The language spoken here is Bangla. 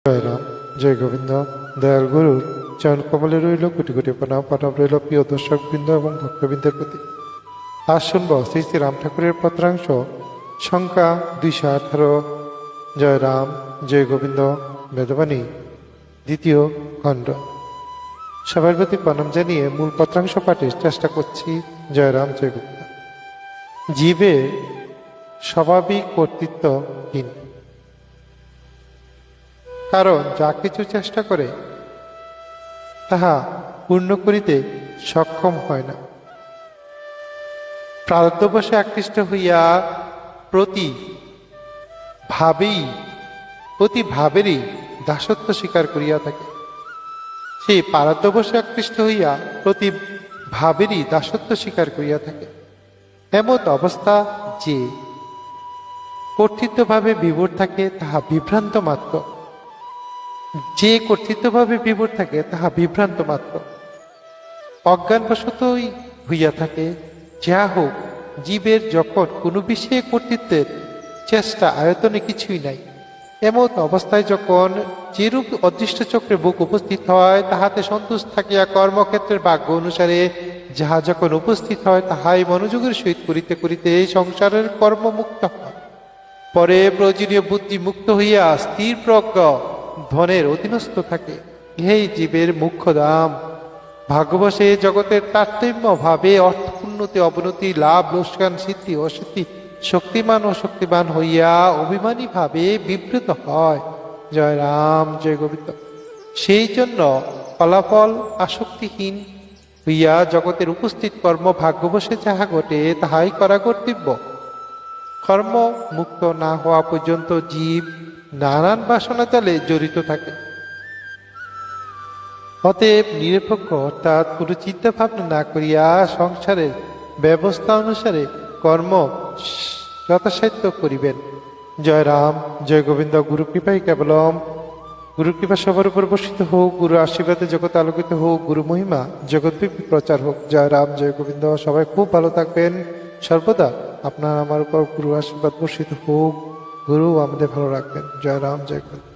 জয় রাম, জয় গোবিন্দ। দয়াল গুরুর চরণ কমলে রইল কোটি কোটি প্রণাম। প্রণাম রইল প্রিয় দর্শক বৃন্দ এবং ভক্তবৃন্দের প্রতি। আজ শুনব শ্রী শ্রী রাম ঠাকুরের পত্রাংশ, সংখ্যা 218। জয় রাম, জয় গোবিন্দ, বেদবাণী, দ্বিতীয় খণ্ড। সবার প্রতি প্রণাম জানিয়ে মূল পত্রাংশ পাঠের চেষ্টা করছি। জয় রাম, জয় গোবিন্দ। জীবের স্বাভাবিক কর্তৃত্বহীন, কারণ যা কিছু চেষ্টা করে তাহা পূর্ণ করিতে সক্ষম হয় না। প্রারব্ধবশে আকৃষ্ট হইয়া প্রতি ভাবেরই দাসত্ব স্বীকার করিয়া থাকে। সেই প্রারব্ধবশে আকৃষ্ট হইয়া প্রতি ভাবেরই দাসত্ব স্বীকার করিয়া থাকে। এমত অবস্থা যে কর্তৃত্বভাবে বিভোর থাকে তাহা বিভ্রান্ত মাত্র। যে কর্তৃত্বভাবে বিভোর থাকে তাহা বিভ্রান্ত মাত্র, অজ্ঞানবশতই হইয়া থাকে। যা হোক, জীবের যখন কোনো বিষয়ে কর্তৃত্বের চেষ্টা আয়তনে কিছুই নাই, এমত অবস্থায় যখন যেরূপ অদৃষ্ট চক্রে বুক উপস্থিত হয় তাহাতে সন্তোষ থাকিয়া কর্মক্ষেত্রের ভাগ্য অনুসারে যাহা যখন উপস্থিত হয় তাহাই মনোযোগের সহিত করিতে করিতে সংসারের কর্মমুক্ত হয়। পরে প্রয়োজনীয় বুদ্ধি মুক্ত হইয়া স্থির প্রজ্ঞ ধনের অধীনস্থ থাকে। ইহাই জীবের মুখ্য দাম। ভাগ্যবশে জগতের তারতম্য ভাবে অর্থ উন্নতি অবনতি, লাভ লোকসান, সিদ্ধি অসিদ্ধি, শক্তিমান ও শক্তিবান হইয়া অভিমানী ভাবে বিব্রত হয়। জয় রাম, জয় গোবিন্দ। সেই জন্য ফলাফল আসক্তিহীন হইয়া জগতের উপস্থিত কর্ম ভাগ্যবশে যাহা ঘটে তাহাই করা কর্তব্য। কর্ম মুক্ত না হওয়া পর্যন্ত জীব নানান বাসনা জালে জড়িত থাকে। অতএব নিরপেক্ষ অর্থাৎ কোনো চিন্তা ভাবনা না করিয়া সংসারের ব্যবস্থা অনুসারে কর্ম যথাসাধ্য করিবেন। জয় রাম, জয় গোবিন্দ। গুরু কৃপাই কেবলম। গুরু কৃপা সবার উপর বর্ষিত হোক, গুরু আশীর্বাদে জগৎ আলোকিত হোক, গুরু মহিমা জগৎব্যাপী প্রচার হোক। জয় রাম, জয় গোবিন্দ। সবাই খুব ভালো থাকবেন। সর্বদা আপনার আমার উপর গুরু আশীর্বাদ বর্ষিত হোক। গুরু আমাদের ভালো রাখবেন। জয় রাম, জয় গোবিন্দ।